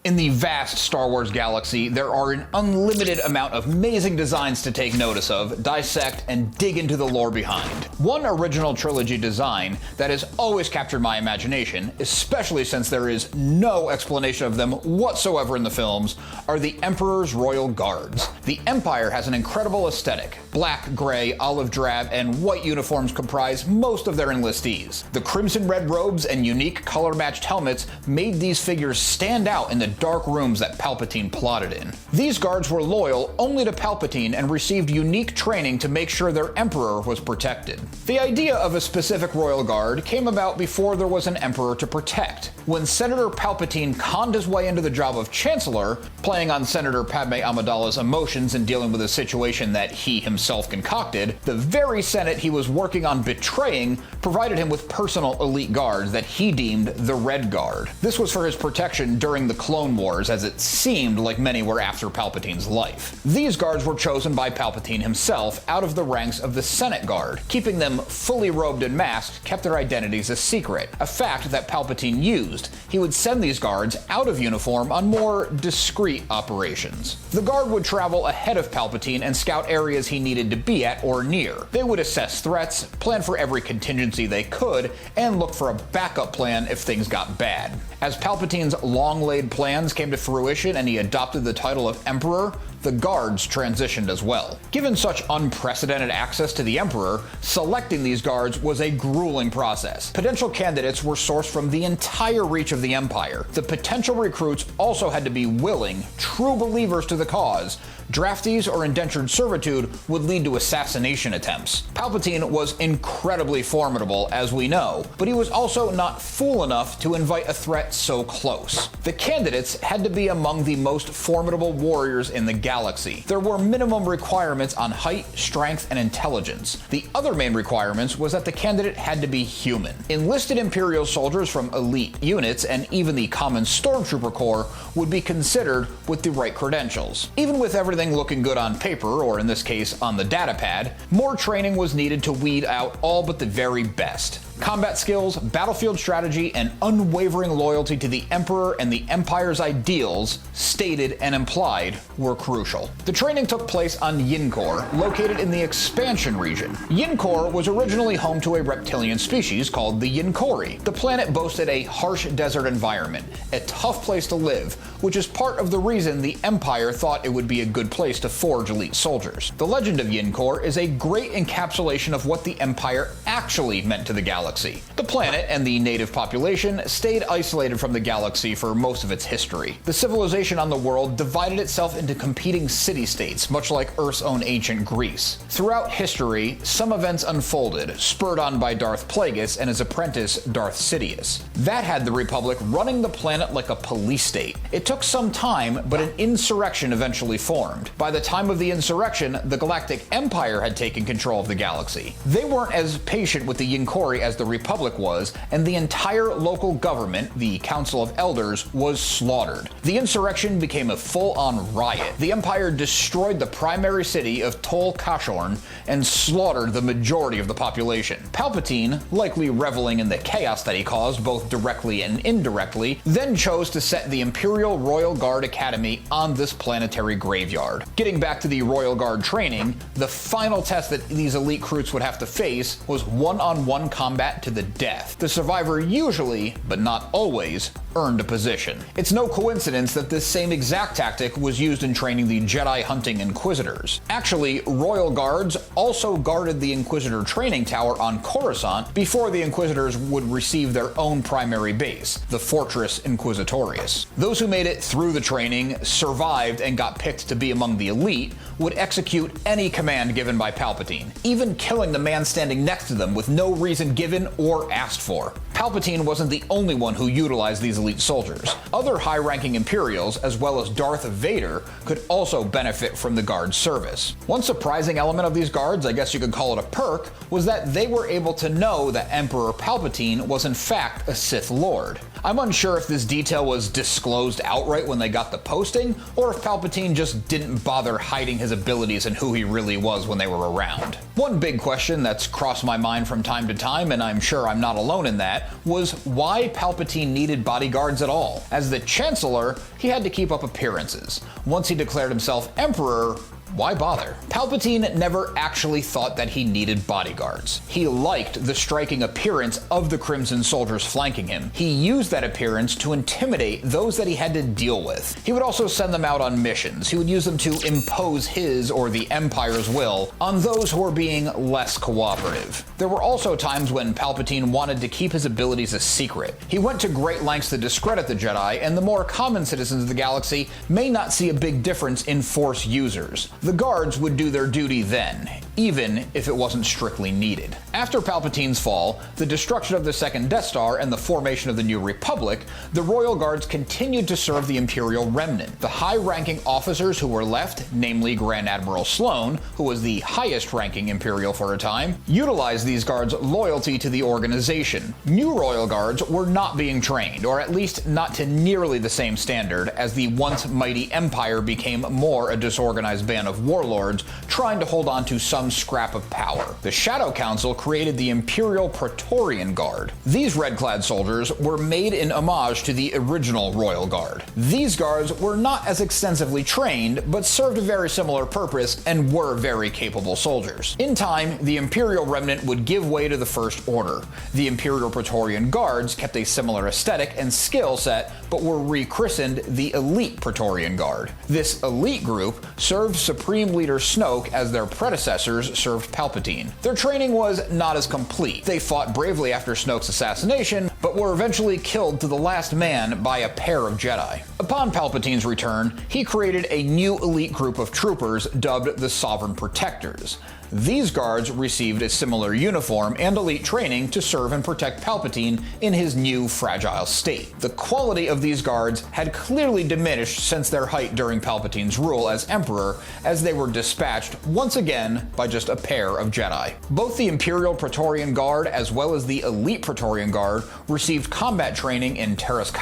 In the vast Star Wars galaxy, there are an unlimited amount of amazing designs to take notice of, dissect, and dig into the lore behind. One original trilogy design that has always captured my imagination, especially since there is no explanation of them whatsoever in the films, are the Emperor's Royal Guards. The Empire has an incredible aesthetic. Black, gray, olive drab, and white uniforms comprise most of their enlistees. The crimson-red robes and unique color-matched helmets made these figures stand out in the dark rooms that Palpatine plotted in. These guards were loyal only to Palpatine and received unique training to make sure their Emperor was protected. The idea of a specific Royal Guard came about before there was an Emperor to protect. When Senator Palpatine conned his way into the job of Chancellor, playing on Senator Padme Amidala's emotions and dealing with a situation that he himself concocted, the very Senate he was working on betraying provided him with personal elite guards that he deemed the Red Guard. This was for his protection during the Clone Wars, as it seemed like many were after Palpatine's life. These guards were chosen by Palpatine himself out of the ranks of the Senate Guard. Keeping them fully robed and masked kept their identities a secret, a fact that Palpatine used. He would send these guards out of uniform on more discreet operations. The guard would travel ahead of Palpatine and scout areas he needed to be at or near. They would assess threats, plan for every contingency they could, and look for a backup plan if things got bad. As Palpatine's long-laid plans came to fruition and he adopted the title of Emperor, the guards transitioned as well. Given such unprecedented access to the Emperor, selecting these guards was a grueling process. Potential candidates were sourced from the entire reach of the Empire. The potential recruits also had to be willing, true believers to the cause. Draftees or indentured servitude would lead to assassination attempts. Palpatine was incredibly formidable, as we know, but he was also not fool enough to invite a threat so close. The candidates had to be among the most formidable warriors in the galaxy. There were minimum requirements on height, strength, and intelligence. The other main requirements was that the candidate had to be human. Enlisted Imperial soldiers from elite units and even the common Stormtrooper Corps would be considered with the right credentials. Even with everything looking good on paper, or in this case on the datapad, more training was needed to weed out all but the very best. Combat skills, battlefield strategy, and unwavering loyalty to the Emperor and the Empire's ideals, stated and implied, were crucial. The training took place on Yinchorr, located in the Expansion region. Yinchorr was originally home to a reptilian species called the Yinchorri. The planet boasted a harsh desert environment, a tough place to live, which is part of the reason the Empire thought it would be a good place to forge elite soldiers. The legend of Yinchorr is a great encapsulation of what the Empire actually meant to the galaxy. The planet and the native population stayed isolated from the galaxy for most of its history. The civilization on the world divided itself into competing city-states, much like Earth's own ancient Greece. Throughout history, some events unfolded, spurred on by Darth Plagueis and his apprentice Darth Sidious. That had the Republic running the planet like a police state. It took some time, but an insurrection eventually formed. By the time of the insurrection, the Galactic Empire had taken control of the galaxy. They weren't as patient with the Yinchorri as the Republic was, and the entire local government, the Council of Elders, was slaughtered. The insurrection became a full-on riot. The Empire destroyed the primary city of Tol Kashorn and slaughtered the majority of the population. Palpatine, likely reveling in the chaos that he caused both directly and indirectly, then chose to set the Imperial Royal Guard Academy on this planetary graveyard. Getting back to the Royal Guard training, the final test that these elite recruits would have to face was one-on-one combat to the death. The survivor usually, but not always, earned a position. It's no coincidence that this same exact tactic was used in training the Jedi hunting Inquisitors. Actually, Royal Guards also guarded the Inquisitor training tower on Coruscant before the Inquisitors would receive their own primary base, the Fortress Inquisitorius. Those who made it through the training, survived, and got picked to be among the elite would execute any command given by Palpatine, even killing the man standing next to them with no reason given or asked for. Palpatine wasn't the only one who utilized these elite soldiers. Other high-ranking Imperials, as well as Darth Vader, could also benefit from the Guard's service. One surprising element of these guards, I guess you could call it a perk, was that they were able to know that Emperor Palpatine was in fact a Sith Lord. I'm unsure if this detail was disclosed outright when they got the posting, or if Palpatine just didn't bother hiding his abilities and who he really was when they were around. One big question that's crossed my mind from time to time, and I'm sure I'm not alone in that, get was why Palpatine needed bodyguards at all. As the Chancellor, he had to keep up appearances. Once he declared himself Emperor, why bother? Palpatine never actually thought that he needed bodyguards. He liked the striking appearance of the Crimson soldiers flanking him. He used that appearance to intimidate those that he had to deal with. He would also send them out on missions. He would use them to impose his or the Empire's will on those who were being less cooperative. There were also times when Palpatine wanted to keep his abilities a secret. He went to great lengths to discredit the Jedi, and the more common citizens of the galaxy may not see a big difference in Force users. The guards would do their duty then, even if it wasn't strictly needed. After Palpatine's fall, the destruction of the second Death Star, and the formation of the New Republic, the Royal Guards continued to serve the Imperial Remnant. The high-ranking officers who were left, namely Grand Admiral Sloane, who was the highest-ranking Imperial for a time, utilized these guards' loyalty to the organization. New Royal Guards were not being trained, or at least not to nearly the same standard, as the once mighty Empire became more a disorganized band of warlords trying to hold on to some scrap of power. The Shadow Council created the Imperial Praetorian Guard. These red-clad soldiers were made in homage to the original Royal Guard. These guards were not as extensively trained, but served a very similar purpose and were very capable soldiers. In time, the Imperial Remnant would give way to the First Order. The Imperial Praetorian Guards kept a similar aesthetic and skill set, but were rechristened the Elite Praetorian Guard. This elite group served Supreme Leader Snoke as their predecessors served Palpatine. Their training was not as complete. They fought bravely after Snoke's assassination, but were eventually killed to the last man by a pair of Jedi. Upon Palpatine's return, he created a new elite group of troopers dubbed the Sovereign Protectors. These guards received a similar uniform and elite training to serve and protect Palpatine in his new fragile state. The quality of these guards had clearly diminished since their height during Palpatine's rule as Emperor, as they were dispatched once again by just a pair of Jedi. Both the Imperial Praetorian Guard as well as the Elite Praetorian Guard received combat training in Teras,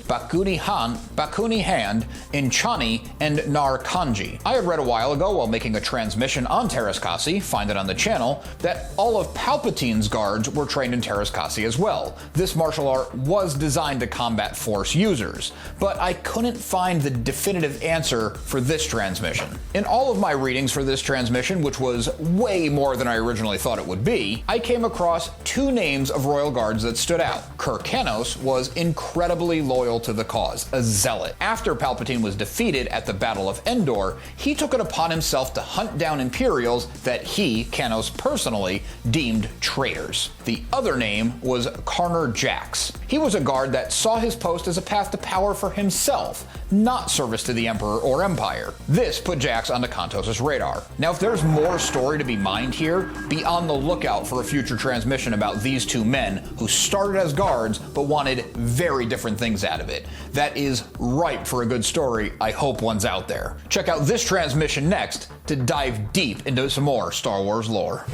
Bakuni Hand, Inchani, and Nar Kanji. I had read a while ago while making a transmission on Teras, find it on the channel, that all of Palpatine's guards were trained in Teras as well. This martial art was designed to combat Force users, but I couldn't find the definitive answer for this transmission. In all of my readings for this transmission, which was way more than I originally thought it would be, I came across two names of Royal Guards that stood out. Kyrkanos was incredibly loyal to the cause, a zealot. After Palpatine was defeated at the Battle of Endor, he took it upon himself to hunt down Imperials that he, Kanos personally, deemed traitors. The other name was Karner Jax. He was a guard that saw his post as a path to power for himself, not service to the Emperor or Empire. This put Jax onto Kantos' radar. Now, if there's more story to be mined here, be on the lookout for a future transmission about these two men who started as guards but wanted very different things out of it. That is ripe for a good story. I hope one's out there. Check out this transmission next to dive deep into some more Star Wars lore.